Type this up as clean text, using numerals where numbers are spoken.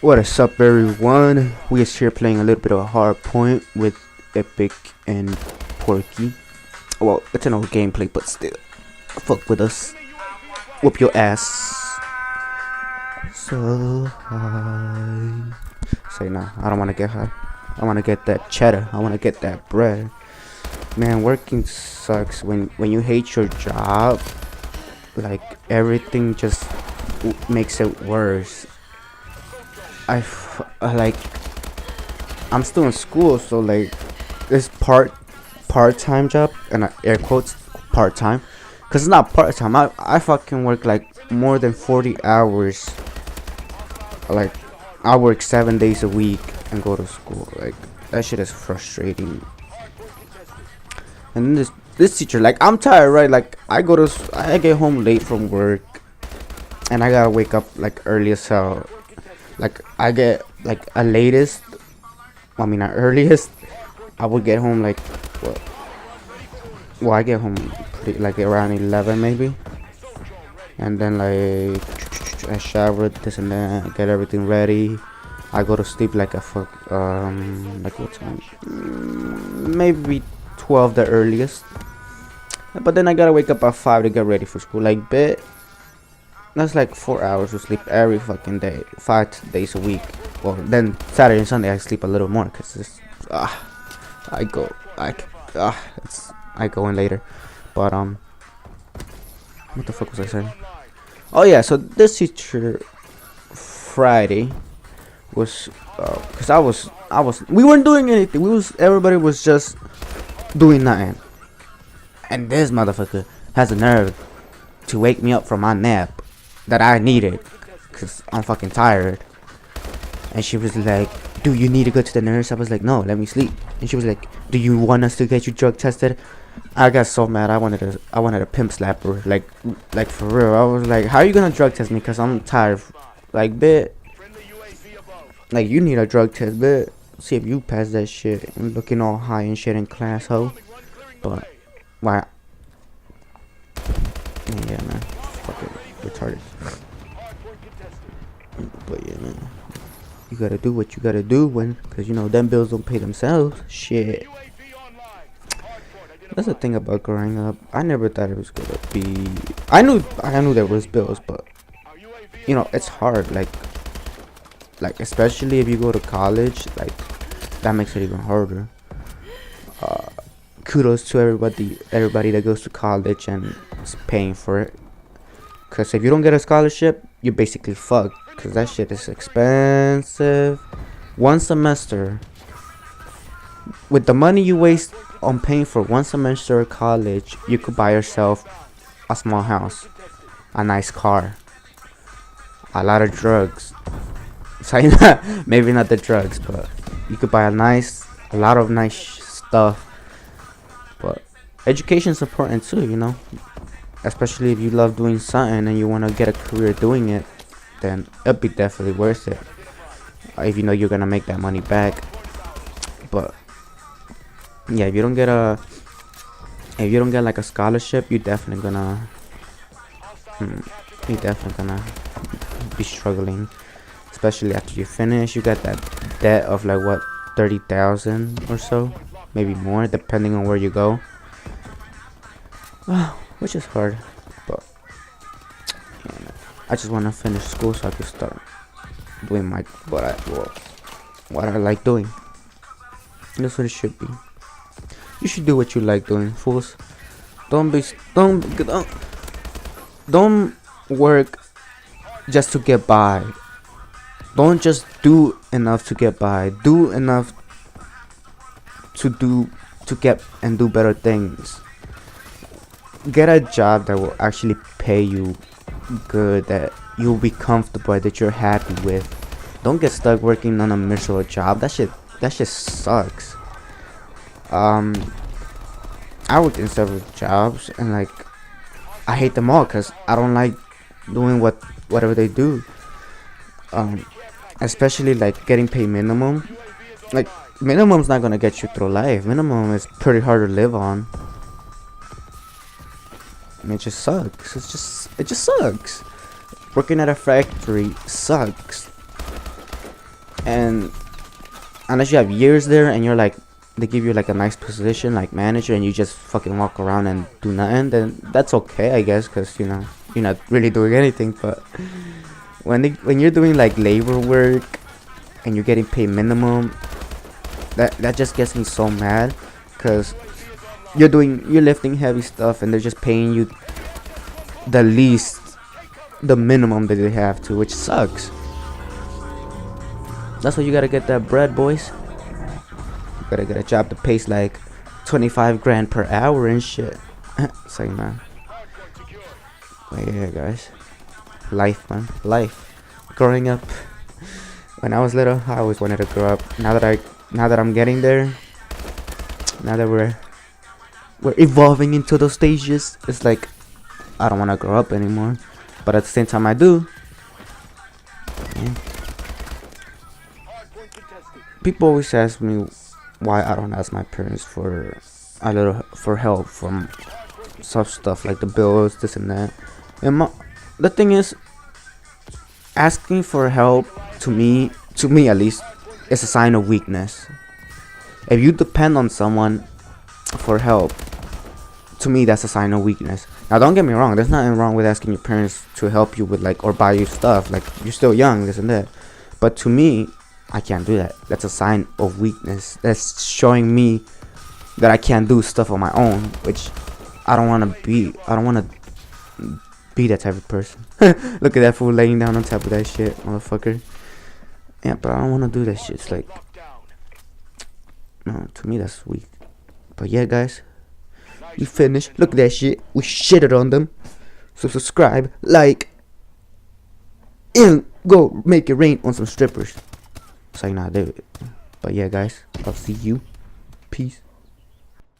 What is up, everyone? We is here playing a little bit of a hard point with Epic and Porky. Well, it's an old gameplay, but still, fuck with us. Whoop your ass. So high. Say nah, I don't wanna get high. I wanna get that cheddar. I wanna get that bread. Man, working sucks when you hate your job. Like everything just makes it worse. Like I'm still in school, so like this part-time job, and air quotes part-time, cause it's not part-time. I fucking work like more than 40 hours. Like I work 7 days a week and go to school. Like that shit is frustrating. And this teacher, like, I'm tired, right? Like I get home late from work, and I gotta wake up like early as hell. Like I get like a latest, I mean at earliest, I would get home like what? Well, I get home pretty like around 11 maybe, and then like I shower, this and that, get everything ready. I go to sleep like a like what time? Maybe 12 the earliest. But then I gotta wake up at 5 to get ready for school. Like that's like 4 hours of sleep every fucking day, 5 days a week. Well, then Saturday and Sunday I sleep a little more because it's I go in later. But what the fuck was I saying? Oh yeah, so this teacher Friday was because we weren't doing anything. Everybody was just doing nothing, and this motherfucker has a nerve to wake me up from my nap that I needed, cause I'm fucking tired. And she was like, "Do you need to go to the nurse?" I was like, "No, let me sleep." And she was like, "Do you want us to get you drug tested?" I got so mad. I wanted a pimp slap her, like for real. I was like, "How are you gonna drug test me? Cause I'm tired." Like, bit. Like, you need a drug test, bit. See if you pass that shit. I'm looking all high and shit in class, ho. But why? Yeah, man. Fucking retarded. But yeah, man. You gotta do what you gotta do cause you know them bills don't pay themselves. Shit. That's the thing about growing up. I never thought it was gonna be. I knew there was bills, but you know it's hard. Like especially if you go to college, like that makes it even harder. Kudos to everybody that goes to college and is paying for it. Cause if you don't get a scholarship, you're basically fucked. Cause that shit is expensive. One semester, with the money you waste on paying for one semester of college, you could buy yourself a small house, a nice car, a lot of drugs. Sorry, maybe not the drugs, but you could buy a lot of nice stuff. But education's important too, you know. Especially if you love doing something and you want to get a career doing it, then it'll be definitely worth it. If you know you're gonna make that money back. But yeah, if you don't get like a scholarship, you're definitely gonna be struggling. Especially after you finish, you got that debt of like what, 30,000 or so, maybe more, depending on where you go. Which is hard, but yeah, I just want to finish school so I can start doing what I like doing. That's what it should be. You should do what you like doing, fools. Don't work just to get by. Don't just do enough to get by. Do enough to get and do better things. Get a job that will actually pay you good, that you'll be comfortable, that you're happy with. Don't get stuck working on a miserable job. That shit sucks. I worked in several jobs, and like I hate them all because I don't like doing whatever they do. Especially like getting paid minimum. Like minimum's not gonna get you through life. Minimum is pretty hard to live on. And it just sucks. It just sucks. Working at a factory sucks. And unless you have years there and you're like, they give you like a nice position like manager, and you just fucking walk around and do nothing, then that's okay, I guess, because you know you're not really doing anything. But when you're doing like labor work and you're getting paid minimum, that just gets me so mad, because you're lifting heavy stuff and they're just paying you the minimum that they have to, which sucks. That's why you gotta get that bread, boys. You gotta get a job that pays like 25 grand per hour and shit. It's like, man. But yeah, guys, life, man, life. Growing up, when I was little, I always wanted to grow up. Now that I'm getting there, now that we're evolving into those stages, it's like I don't want to grow up anymore. But at the same time, I do. Yeah. People always ask me why I don't ask my parents for help from such stuff like the bills, this and that. And the thing is, asking for help to me at least, is a sign of weakness. If you depend on someone for help, to me that's a sign of weakness. Now don't get me wrong, there's nothing wrong with asking your parents to help you with like, or buy you stuff, like you're still young, this and that. But to me, I can't do that. That's a sign of weakness. That's showing me that I can't do stuff on my own, which I don't want to be. I don't want to be that type of person. Look at that fool laying down on top of that shit, motherfucker. Yeah, but I don't want to do that shit. It's like, no, to me that's weak. But yeah, guys, we finished. Look at that shit. We shitted on them. So subscribe, like, and go make it rain on some strippers. So I know how to do it. But yeah, guys, I'll see you. Peace.